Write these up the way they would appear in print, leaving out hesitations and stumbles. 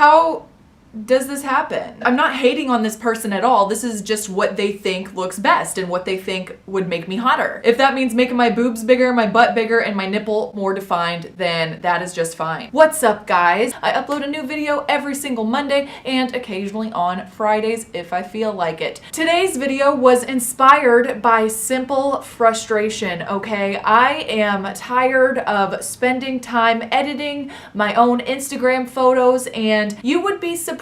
How does this happen? I'm not hating on this person at all. This is just what they think looks best and what they think would make me hotter. If that means making my boobs bigger, my butt bigger, and my nipple more defined, then that is just fine. What's up, guys? I upload a new video every single Monday and occasionally on Fridays if I feel like it. Today's video was inspired by simple frustration, okay? I am tired of spending time editing my own Instagram photos, and you would be surprised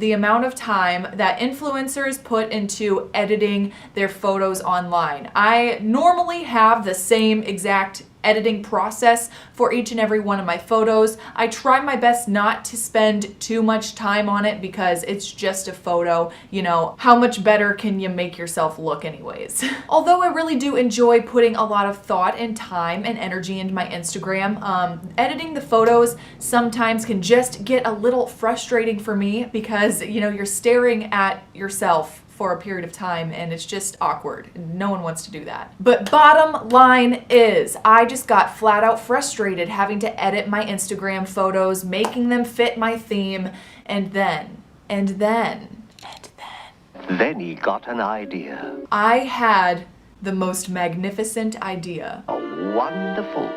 the amount of time that influencers put into editing their photos online. I normally have the same exact editing process for each and every one of my photos. I try my best not to spend too much time on it because it's just a photo. You know, how much better can you make yourself look anyways? Although I really do enjoy putting a lot of thought and time and energy into my Instagram, editing the photos sometimes can just get a little frustrating for me because, you know, you're staring at yourself for a period of time and it's just awkward. No one wants to do that. But bottom line is, I just got flat out frustrated having to edit my Instagram photos, making them fit my theme, and then he got an idea. I had the most magnificent idea. A wonderful,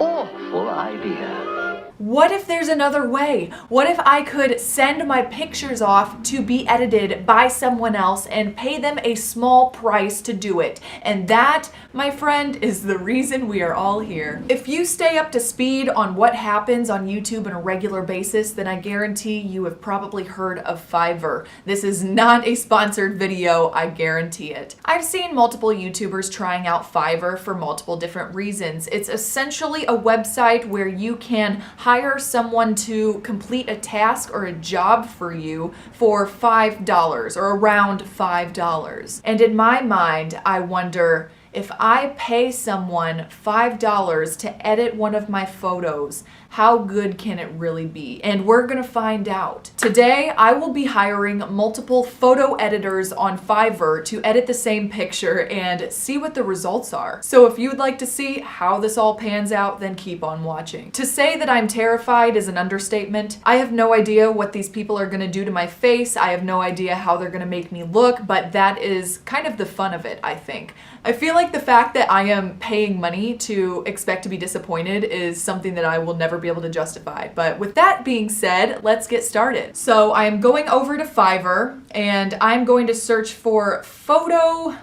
awful idea. What if there's another way? What if I could send my pictures off to be edited by someone else and pay them a small price to do it? And that, my friend, is the reason we are all here. If you stay up to speed on what happens on YouTube on a regular basis, then I guarantee you have probably heard of Fiverr. This is not a sponsored video, I guarantee it. I've seen multiple YouTubers trying out Fiverr for multiple different reasons. It's essentially a website where you can hire someone to complete a task or a job for you for $5 or around $5. And in my mind, I wonder, if I pay someone $5 to edit one of my photos, how good can it really be? And we're gonna find out. Today, I will be hiring multiple photo editors on Fiverr to edit the same picture and see what the results are. So if you would like to see how this all pans out, then keep on watching. To say that I'm terrified is an understatement. I have no idea what these people are gonna do to my face. I have no idea how they're gonna make me look, but that is kind of the fun of it, I think. I feel like the fact that I am paying money to expect to be disappointed is something that I will never be able to justify. But with that being said, let's get started. So I am going over to Fiverr and I'm going to search for photo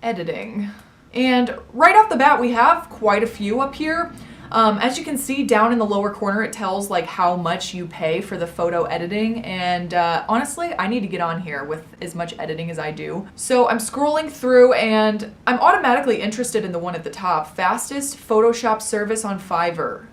editing. And right off the bat, we have quite a few up here. As you can see down in the lower corner, it tells like how much you pay for the photo editing, and honestly, I need to get on here with as much editing as I do. So I'm scrolling through and I'm automatically interested in the one at the top, fastest Photoshop service on Fiverr.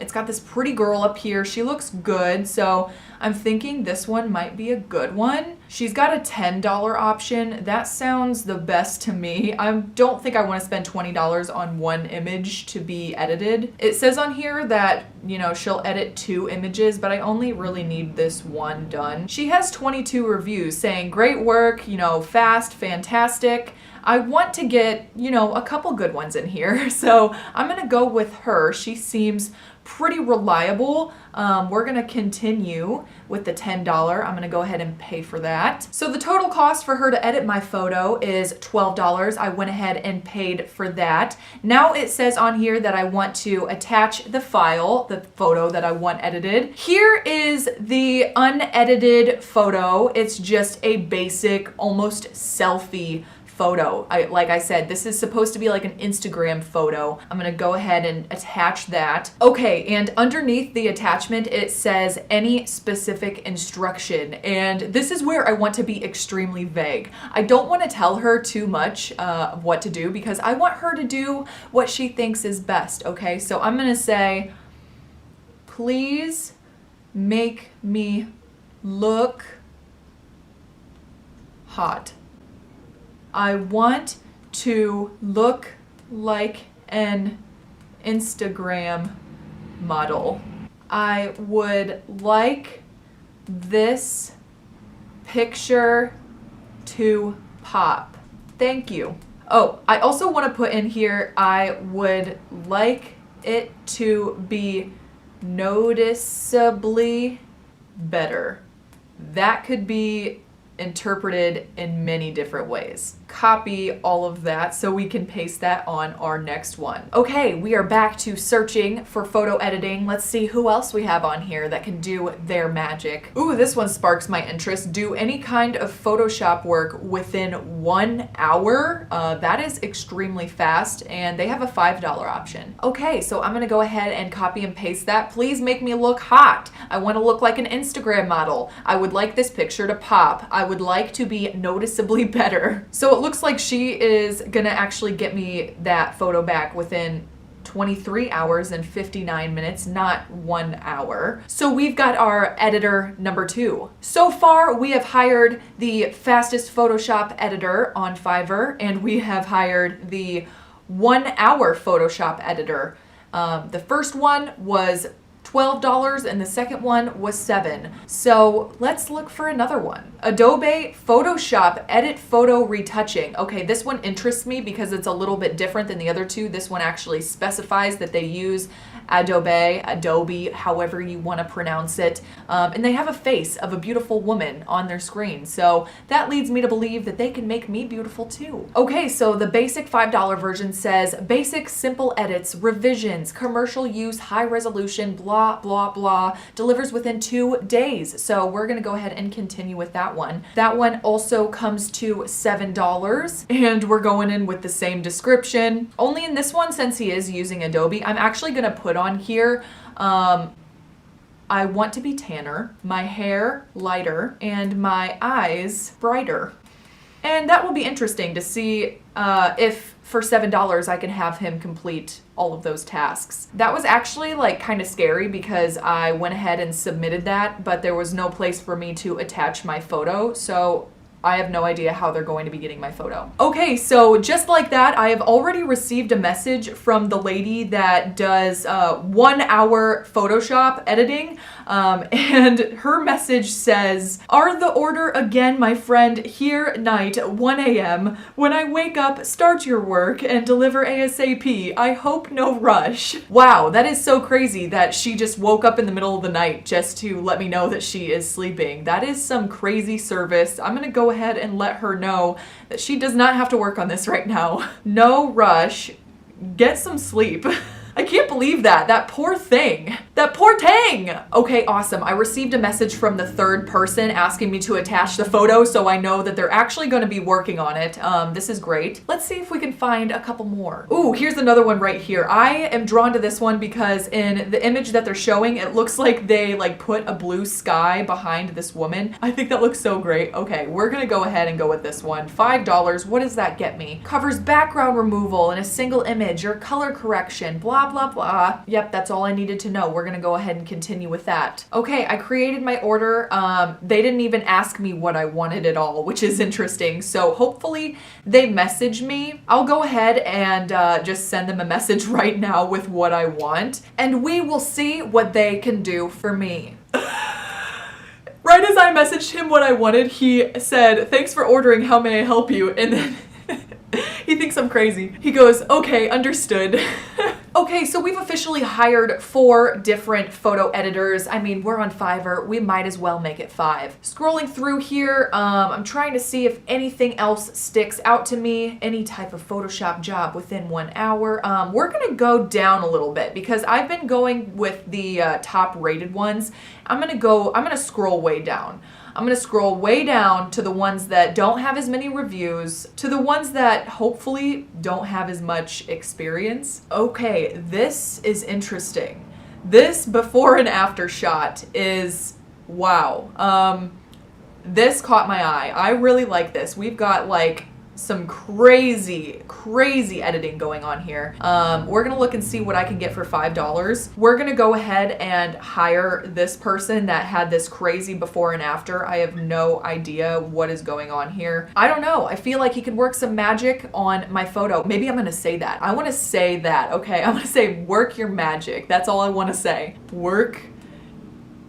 It's got this pretty girl up here. She looks good, so I'm thinking this one might be a good one. She's got a $10 option. That sounds the best to me. I don't think I want to spend $20 on one image to be edited. It says on here that, you know, she'll edit 2 images, but I only really need this one done. She has 22 reviews saying great work, you know, fast, fantastic. I want to get, you know, a couple good ones in here, so I'm gonna go with her. She seems pretty reliable. We're gonna continue with the $10. I'm gonna go ahead and pay for that. So the total cost for her to edit my photo is $12. I went ahead and paid for that. Now it says on here that I want to attach the file, the photo that I want edited. Here is the unedited photo. It's just a basic, almost selfie photo. Like I said, this is supposed to be like an Instagram photo. I'm gonna go ahead and attach that. Okay, and underneath the attachment, it says any specific instruction. And this is where I want to be extremely vague. I don't want to tell her too much of what to do because I want her to do what she thinks is best, okay? So I'm gonna say, please make me look hot. I want to look like an Instagram model. I would like this picture to pop. Thank you. Oh, I also want to put in here, I would like it to be noticeably better. That could be interpreted in many different ways. Copy all of that so we can paste that on our next one. Okay, we are back to searching for photo editing. Let's see who else we have on here that can do their magic. Ooh, this one sparks my interest. Do any kind of Photoshop work within 1 hour. That is extremely fast, and they have a $5 option. Okay, so I'm gonna go ahead and copy and paste that. Please make me look hot. I wanna look like an Instagram model. I would like this picture to pop. I would like to be noticeably better. So it looks like she is gonna actually get me that photo back within 23 hours and 59 minutes, not 1 hour. So we've got our editor number 2. So far, we have hired the fastest Photoshop editor on Fiverr, and we have hired the 1 hour Photoshop editor. The first one was $12 and the second one was $7. So let's look for another one. Adobe Photoshop Edit Photo Retouching. Okay, this one interests me because it's a little bit different than the other two. This one actually specifies that they use Adobe, however you want to pronounce it. And they have a face of a beautiful woman on their screen. So that leads me to believe that they can make me beautiful too. Okay, so the basic $5 version says basic simple edits, revisions, commercial use, high resolution, blah, blah, blah, delivers within 2 days. So we're going to go ahead and continue with that one. That one also comes to $7, and we're going in with the same description. Only in this one, since he is using Adobe, I'm actually going to put on here, I want to be tanner, my hair lighter, and my eyes brighter. And that will be interesting to see if for $7 I can have him complete all of those tasks. That was actually like kind of scary because I went ahead and submitted that, but there was no place for me to attach my photo. So I have no idea how they're going to be getting my photo. Okay, so just like that, I have already received a message from the lady that does 1 hour Photoshop editing. And her message says, "Are the order again, my friend, here night, 1 a.m. When I wake up, start your work and deliver ASAP. I hope no rush." Wow, that is so crazy that she just woke up in the middle of the night just to let me know that she is sleeping. That is some crazy service. I'm gonna go ahead and let her know that she does not have to work on this right now. No rush. Get some sleep. I can't believe that. That poor thing. That poor thing. Okay, awesome. I received a message from the third person asking me to attach the photo, so I know that they're actually going to be working on it. This is great. Let's see if we can find a couple more. Ooh, here's another one right here. I am drawn to this one because in the image that they're showing, it looks like they like put a blue sky behind this woman. I think that looks so great. Okay, we're gonna go ahead and go with this one. $5. What does that get me? Covers background removal in a single image or color correction, blah, blah, blah. Yep, that's all I needed to know. We're gonna go ahead and continue with that. Okay, I created my order. They didn't even ask me what I wanted at all, which is interesting. So hopefully they message me. I'll go ahead and just send them a message right now with what I want, and we will see what they can do for me. Right as I messaged him what I wanted, he said, "Thanks for ordering, how may I help you?" And then he thinks I'm crazy. He goes, "Okay, understood." Okay, so we've officially hired 4 different photo editors. I mean, we're on Fiverr. We might as well make it 5. Scrolling through here, I'm trying to see if anything else sticks out to me. Any type of Photoshop job within 1 hour. We're gonna go down a little bit because I've been going with the top rated ones. I'm gonna scroll way down. I'm gonna scroll way down to the ones that don't have as many reviews, to the ones that hopefully don't have as much experience. Okay, this is interesting. This before and after shot is wow. This caught my eye. I really like this. We've got like some crazy editing going on here. We're gonna look and see what I can get for $5. We're gonna go ahead and hire this person that had this crazy before and after. I have no idea what is going on here. I don't know. I feel like he could work some magic on my photo. Maybe I'm gonna say that. I wanna say that, okay? I'm gonna say work your magic. That's all I wanna say. Work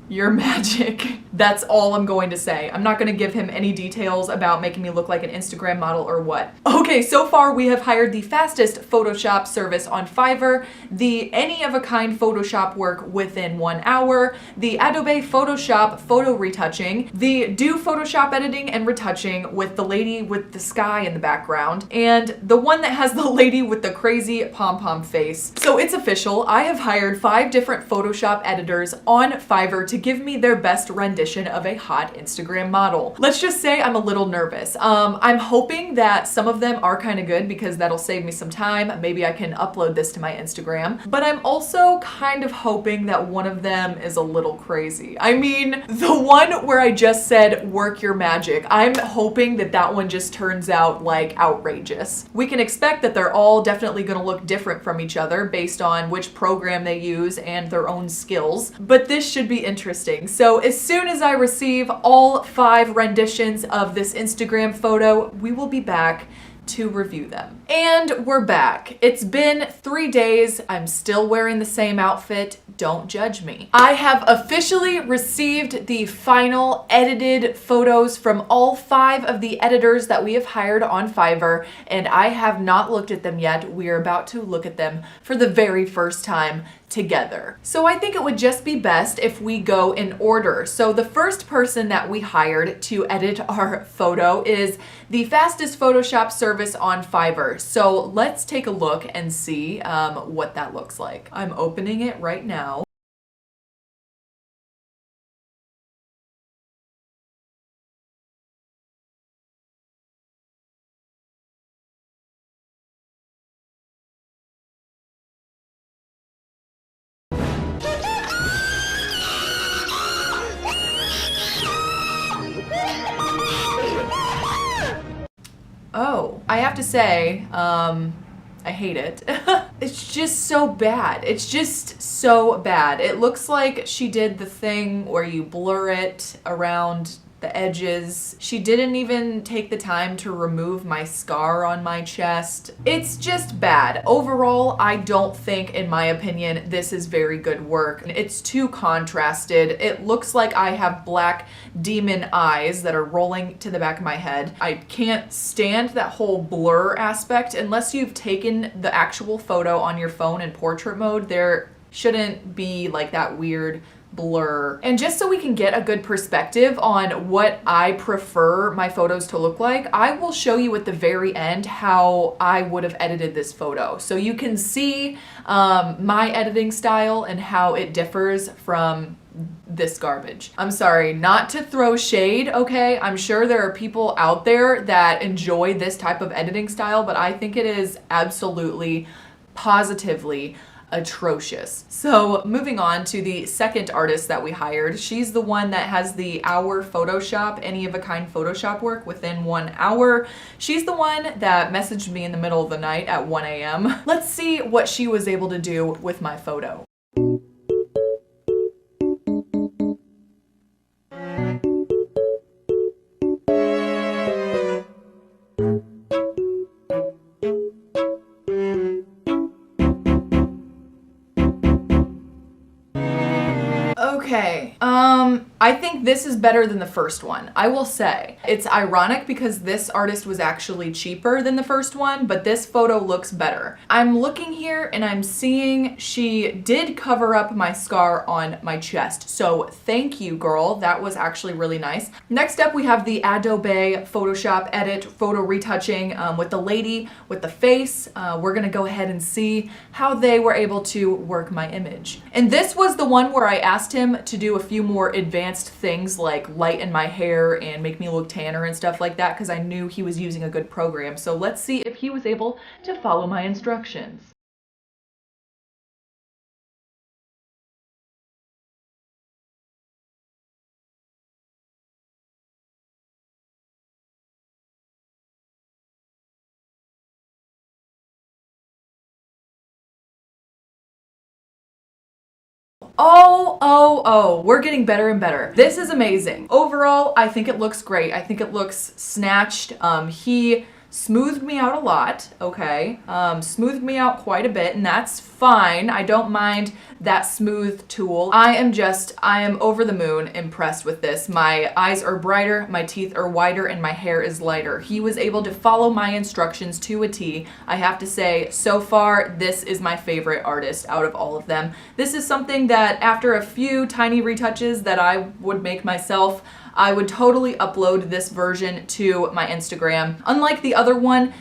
You're magic. That's all I'm going to say. I'm not going to give him any details about making me look like an Instagram model or what. Okay, so far we have hired the fastest Photoshop service on Fiverr, the any-of-a-kind Photoshop work within 1 hour, the Adobe Photoshop photo retouching, the do Photoshop editing and retouching with the lady with the sky in the background, and the one that has the lady with the crazy pom-pom face. So it's official. I have hired 5 different Photoshop editors on Fiverr to give me their best rendition of a hot Instagram model. Let's just say I'm a little nervous. I'm hoping that some of them are kind of good because that'll save me some time. Maybe I can upload this to my Instagram. But I'm also kind of hoping that one of them is a little crazy. I mean, the one where I just said, work your magic, I'm hoping that that one just turns out like outrageous. We can expect that they're all definitely gonna look different from each other based on which program they use and their own skills. But this should be interesting. So as soon as I receive all 5 renditions of this Instagram photo, we will be back to review them. And we're back. It's been 3 days. I'm still wearing the same outfit. Don't judge me. I have officially received the final edited photos from all 5 of the editors that we have hired on Fiverr, and I have not looked at them yet. We are about to look at them for the very first time together. So I think it would just be best if we go in order. So the first person that we hired to edit our photo is the fastest Photoshop service on Fiverr. So let's take a look and see what that looks like. I'm opening it right now. Oh, I have to say, I hate it. It's just so bad. It's just so bad. It looks like she did the thing where you blur it around the edges. She didn't even take the time to remove my scar on my chest. It's just bad. Overall, I don't think, in my opinion, this is very good work. It's too contrasted. It looks like I have black demon eyes that are rolling to the back of my head. I can't stand that whole blur aspect. Unless you've taken the actual photo on your phone in portrait mode, there shouldn't be like that weird blur. And just so we can get a good perspective on what I prefer my photos to look like, I will show you at the very end how I would have edited this photo. So you can see my editing style and how it differs from this garbage. I'm sorry, not to throw shade, okay? I'm sure there are people out there that enjoy this type of editing style, but I think it is absolutely, positively atrocious. So moving on to the second artist that we hired. She's the one that has the hour Photoshop, any of a kind Photoshop work within 1 hour. She's the one that messaged me in the middle of the night at 1 a.m. Let's see what she was able to do with my photo. Okay, I think this is better than the first one, I will say. It's ironic because this artist was actually cheaper than the first one, but this photo looks better. I'm looking here and I'm seeing she did cover up my scar on my chest. So thank you, girl. That was actually really nice. Next up, we have the Adobe Photoshop edit photo retouching with the lady with the face. We're gonna go ahead and see how they were able to work my image. And this was the one where I asked him to do a few more advanced things like lighten my hair and make me look tanner and stuff like that because I knew he was using a good program. So let's see if he was able to follow my instructions. Oh, we're getting better and better. This is amazing. Overall, I think it looks great. I think it looks snatched. He smoothed me out a lot, okay? Smoothed me out quite a bit, and that's fine. I don't mind that smooth tool. I am over the moon impressed with this. My eyes are brighter, my teeth are whiter, and my hair is lighter. He was able to follow my instructions to a T. I have to say, so far, this is my favorite artist out of all of them. This is something that after a few tiny retouches that I would make myself, I would totally upload this version to my Instagram. Unlike the other one,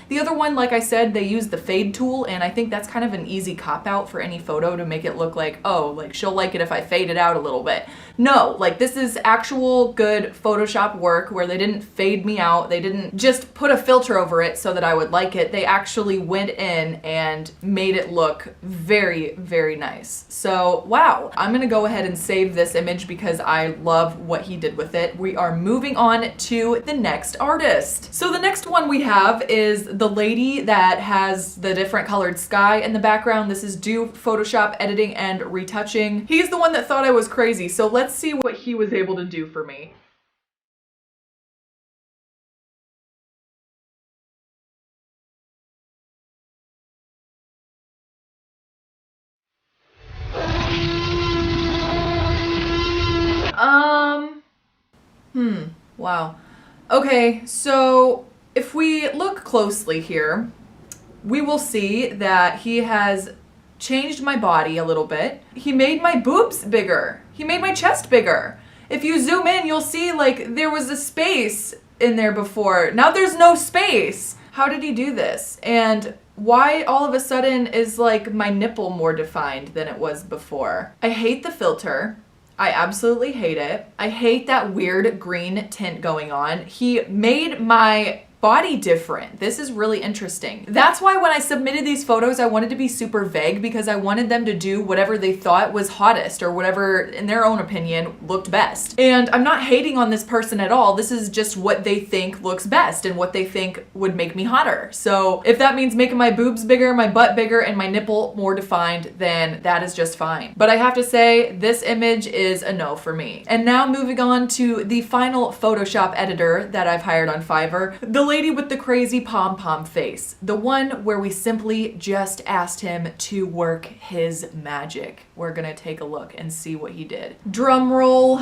like I said, they use the fade tool, and I think that's kind of an easy cop-out for any photo to make it look like, oh, like she'll like it if I fade it out a little bit. No, like this is actual good Photoshop work where they didn't fade me out. They didn't just put a filter over it so that I would like it. They actually went in and made it look very, very nice. So, wow. I'm gonna go ahead and save this image because I love what he did with it. We are moving on to the next artist. So the next one we have is the lady that has the different colored sky in the background. This is Do Photoshop Editing and Retouching. He's the one that thought I was crazy, so let's see what he was able to do for me. Wow. Okay, so if we look closely here, we will see that he has changed my body a little bit. He made my boobs bigger. He made my chest bigger. If you zoom in, you'll see like there was a space in there before. Now there's no space. How did he do this? And why all of a sudden is like my nipple more defined than it was before? I hate the filter. I absolutely hate it. I hate that weird green tint going on. He made my body different. This is really interesting. That's why when I submitted these photos, I wanted to be super vague because I wanted them to do whatever they thought was hottest or whatever, in their own opinion, looked best. And I'm not hating on this person at all. This is just what they think looks best and what they think would make me hotter. So if that means making my boobs bigger, my butt bigger, and my nipple more defined, then that is just fine. But I have to say, this image is a no for me. And now moving on to the final Photoshop editor that I've hired on Fiverr, the lady with the crazy pom-pom face. The one where we simply just asked him to work his magic. We're gonna take a look and see what he did. Drum roll.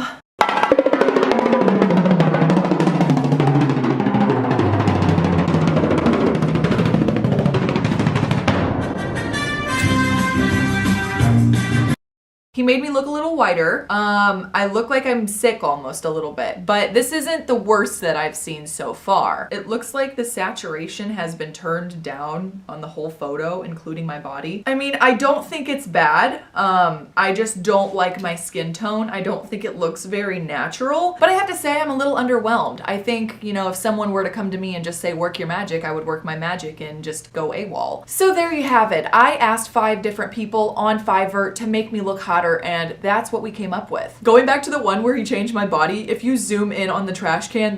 He made me look a little whiter. I look like I'm sick almost a little bit, but this isn't the worst that I've seen so far. It looks like the saturation has been turned down on the whole photo, including my body. I mean, I don't think it's bad. I just don't like my skin tone. I don't think it looks very natural, but I have to say I'm a little underwhelmed. I think, you know, if someone were to come to me and just say, work your magic, I would work my magic and just go AWOL. So there you have it. I asked 5 different people on Fiverr to make me look hotter, and that's what we came up with. Going back to the one where he changed my body, if you zoom in on the trash can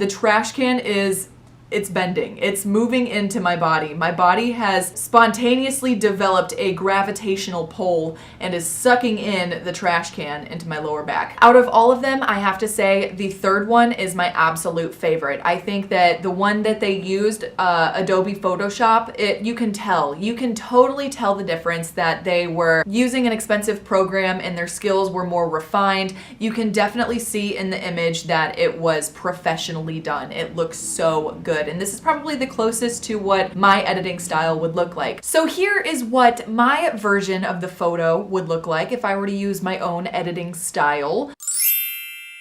it's bending. It's moving into my body. My body has spontaneously developed a gravitational pull and is sucking in the trash can into my lower back. Out of all of them, I have to say the third one is my absolute favorite. I think that the one that they used, Adobe Photoshop, you can totally tell the difference that they were using an expensive program and their skills were more refined. You can definitely see in the image that it was professionally done. It looks so good. And this is probably the closest to what my editing style would look like. So here is what my version of the photo would look like if I were to use my own editing style.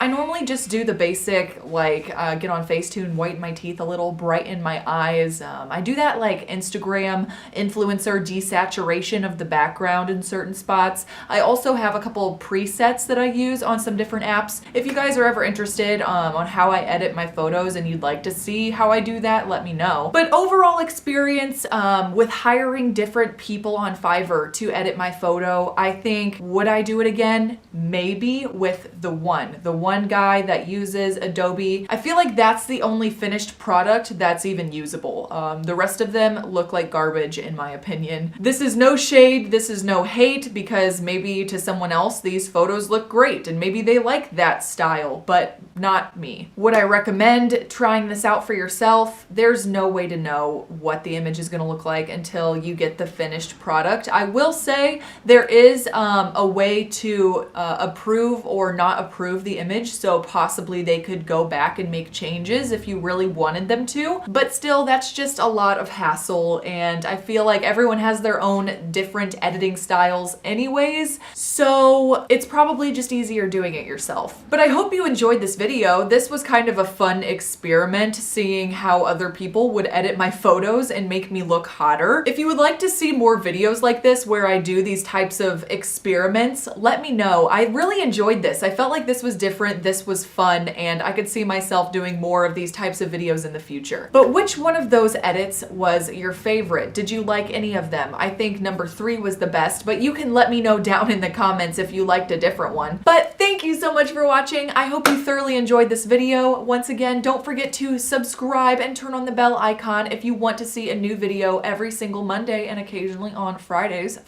I normally just do the basic, like, get on Facetune, whiten my teeth a little, brighten my eyes. I do that like Instagram influencer desaturation of the background in certain spots. I also have a couple presets that I use on some different apps. If you guys are ever interested on how I edit my photos and you'd like to see how I do that, let me know. But overall experience with hiring different people on Fiverr to edit my photo, I think, would I do it again? Maybe with the one one guy that uses Adobe. I feel like that's the only finished product that's even usable. The rest of them look like garbage in my opinion. This is no shade, this is no hate, because maybe to someone else these photos look great and maybe they like that style, but not me. Would I recommend trying this out for yourself? There's no way to know what the image is gonna look like until you get the finished product. I will say there is a way to approve or not approve the image, so possibly they could go back and make changes if you really wanted them to, but still that's just a lot of hassle, and I feel like everyone has their own different editing styles anyways, so it's probably just easier doing it yourself. But I hope you enjoyed this video. This was kind of a fun experiment, seeing how other people would edit my photos and make me look hotter. If you would like to see more videos like this where I do these types of experiments, let me know. I really enjoyed this. I felt like this was different, this was fun, and I could see myself doing more of these types of videos in the future. But which one of those edits was your favorite? Did you like any of them? I think number 3 was the best, but you can let me know down in the comments if you liked a different one. But thank you so much for watching. I hope you thoroughly enjoyed this video. Once again, don't forget to subscribe and turn on the bell icon if you want to see a new video every single Monday and occasionally on Fridays.